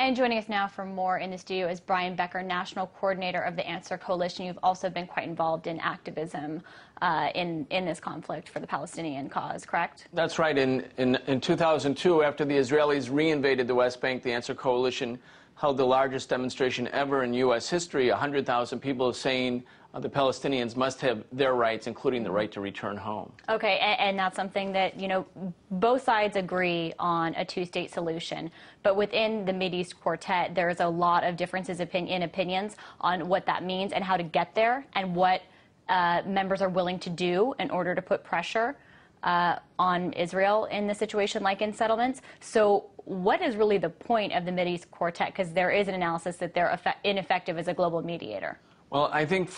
And joining us now for more in the studio is Brian Becker, National Coordinator of the Answer Coalition. You've also been quite involved in activism in this conflict for the Palestinian cause, correct? That's right. In 2002, after the Israelis reinvaded the West Bank, the Answer Coalition held the largest demonstration ever in U.S. history, 100,000 people saying the Palestinians must have their rights, including the right to return home. Okay, and that's something that, both sides agree on a two-state solution. But within the Mideast Quartet, there's a lot of differences in opinions on what that means and how to get there and what members are willing to do in order to put pressure on Israel in the situation like in settlements. So what is really the point of the Mideast Quartet? Because there is an analysis that they're ineffective as a global mediator. Well, I think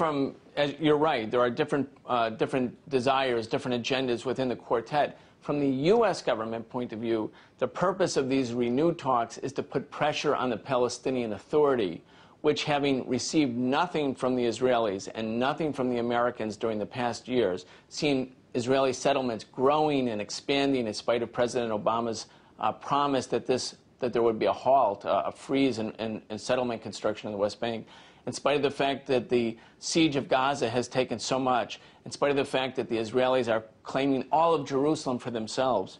you're right, there are different desires, different agendas within the quartet. From the U.S. government point of view, the purpose of these renewed talks is to put pressure on the Palestinian Authority, which, having received nothing from the Israelis and nothing from the Americans during the past years, seen Israeli settlements growing and expanding in spite of President Obama's promise that there would be a halt, a freeze in settlement construction in the West Bank, in spite of the fact that the siege of Gaza has taken so much, in spite of the fact that the Israelis are claiming all of Jerusalem for themselves.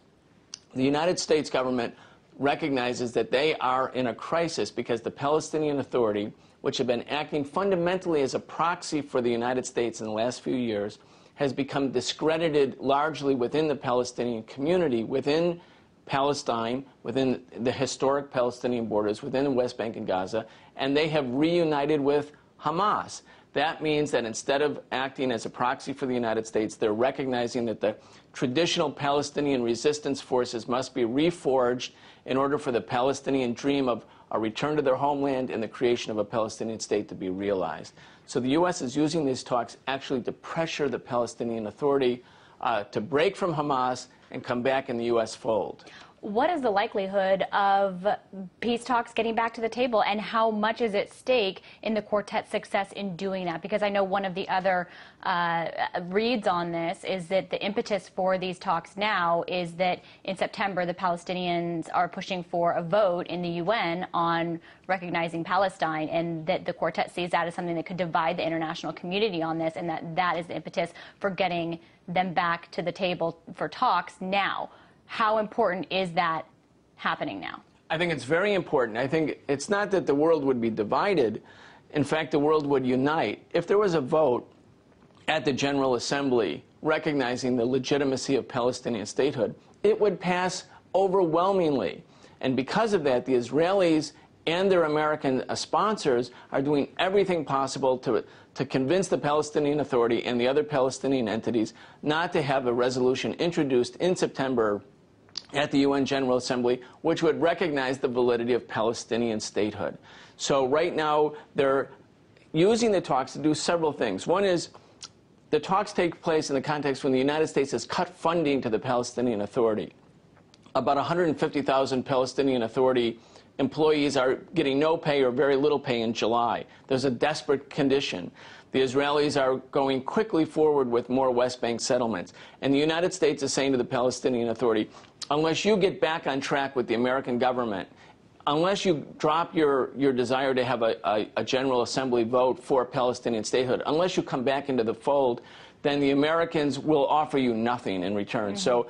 The United States government recognizes that they are in a crisis because the Palestinian Authority, which had been acting fundamentally as a proxy for the United States in the last few years, has become discredited largely within the Palestinian community, within Palestine, within the historic Palestinian borders, within the West Bank and Gaza, and they have reunited with Hamas. That means that instead of acting as a proxy for the United States, they're recognizing that the traditional Palestinian resistance forces must be reforged in order for the Palestinian dream of a return to their homeland and the creation of a Palestinian state to be realized. So the U.S. is using these talks actually to pressure the Palestinian Authority to break from Hamas and come back in the U.S. fold. What is the likelihood of peace talks getting back to the table, and how much is at stake in the quartet's success in doing that? Because I know one of the other reads on this is that the impetus for these talks now is that in September the Palestinians are pushing for a vote in the UN on recognizing Palestine, and that the quartet sees that as something that could divide the international community on this, and that is the impetus for getting them back to the table for talks now. How important is that happening now? I think it's very important. I think it's not that the world would be divided. In fact, the world would unite. If there was a vote at the General Assembly recognizing the legitimacy of Palestinian statehood, it would pass overwhelmingly. And because of that, the Israelis and their American sponsors are doing everything possible to convince the Palestinian Authority and the other Palestinian entities not to have a resolution introduced in September at the UN General Assembly, which would recognize the validity of Palestinian statehood. So right now, they're using the talks to do several things. One is, the talks take place in the context when the United States has cut funding to the Palestinian Authority. About 150,000 Palestinian Authority employees are getting no pay or very little pay in July. There's a desperate condition. The Israelis are going quickly forward with more West Bank settlements. And the United States is saying to the Palestinian Authority, unless you get back on track with the American government, unless you drop your desire to have a General Assembly vote for Palestinian statehood, unless you come back into the fold, then the Americans will offer you nothing in return. Mm-hmm. So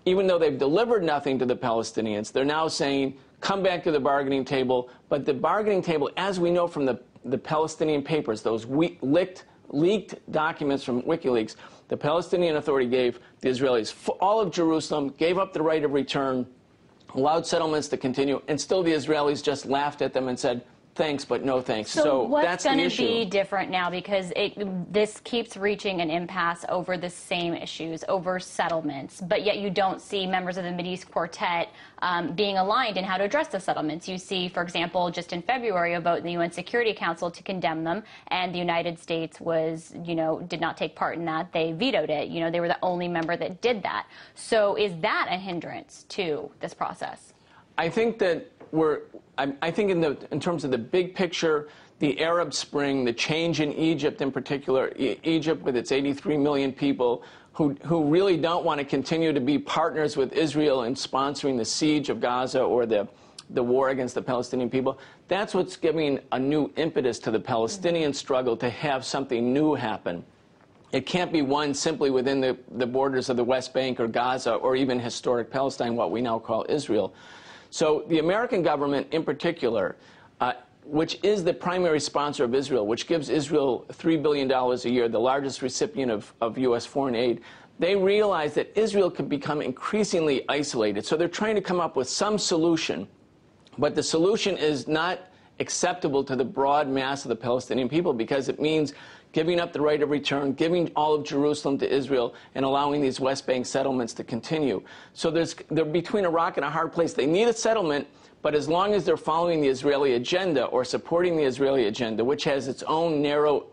even though they've delivered nothing to the Palestinians, they're now saying, come back to the bargaining table. But the bargaining table, as we know from the Palestinian papers, those leaked documents from WikiLeaks, the Palestinian Authority gave the Israelis all of Jerusalem, gave up the right of return, allowed settlements to continue, and still the Israelis just laughed at them and said, thanks, but no thanks. So what's going to be different now? Because this keeps reaching an impasse over the same issues, over settlements, but yet you don't see members of the Mideast Quartet being aligned in how to address the settlements. You see, for example, just in February, a vote in the UN Security Council to condemn them, and the United States was, did not take part in that. They vetoed it. They were the only member that did that. So is that a hindrance to this process? I think that I think in terms of the big picture, the Arab Spring, the change in Egypt in particular, Egypt with its 83 million people who really don't want to continue to be partners with Israel in sponsoring the siege of Gaza or the the war against the Palestinian people. That's what's giving a new impetus to the Palestinian struggle to have something new happen. It can't be won simply within the borders of the West Bank or Gaza or even historic Palestine, what we now call Israel. So the American government in particular, which is the primary sponsor of Israel, which gives Israel $3 billion a year, the largest recipient of U.S. foreign aid, they realize that Israel could become increasingly isolated. So they're trying to come up with some solution, but the solution is not acceptable to the broad mass of the Palestinian people because it means giving up the right of return, giving all of Jerusalem to Israel, and allowing these West Bank settlements to continue. So they're between a rock and a hard place. They need a settlement, but as long as they're following the Israeli agenda or supporting the Israeli agenda, which has its own narrow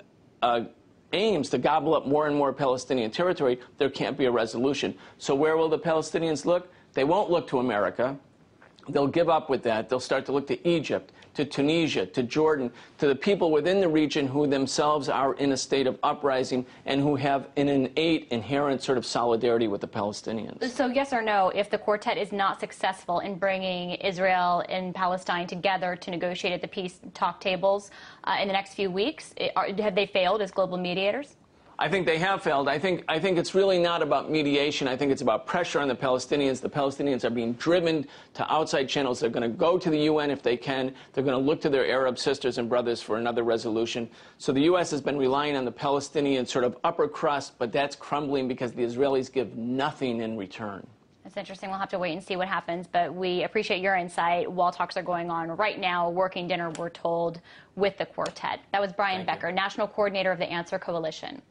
aims to gobble up more and more Palestinian territory, there can't be a resolution. So where will the Palestinians look? They won't look to America. They'll give up with that. They'll start to look to Egypt, to Tunisia, to Jordan, to the people within the region who themselves are in a state of uprising and who have an innate, inherent sort of solidarity with the Palestinians. So yes or no, if the quartet is not successful in bringing Israel and Palestine together to negotiate at the peace talk tables in the next few weeks, have they failed as global mediators? I think they have failed. I think it's really not about mediation. I think it's about pressure on the Palestinians. The Palestinians are being driven to outside channels. They're going to go to the UN if they can. They're going to look to their Arab sisters and brothers for another resolution. So the U.S. has been relying on the Palestinian sort of upper crust, but that's crumbling because the Israelis give nothing in return. That's interesting. We'll have to wait and see what happens, but we appreciate your insight. While talks are going on right now, a working dinner, we're told, with the quartet. That was Brian Becker, National Coordinator of the Answer Coalition.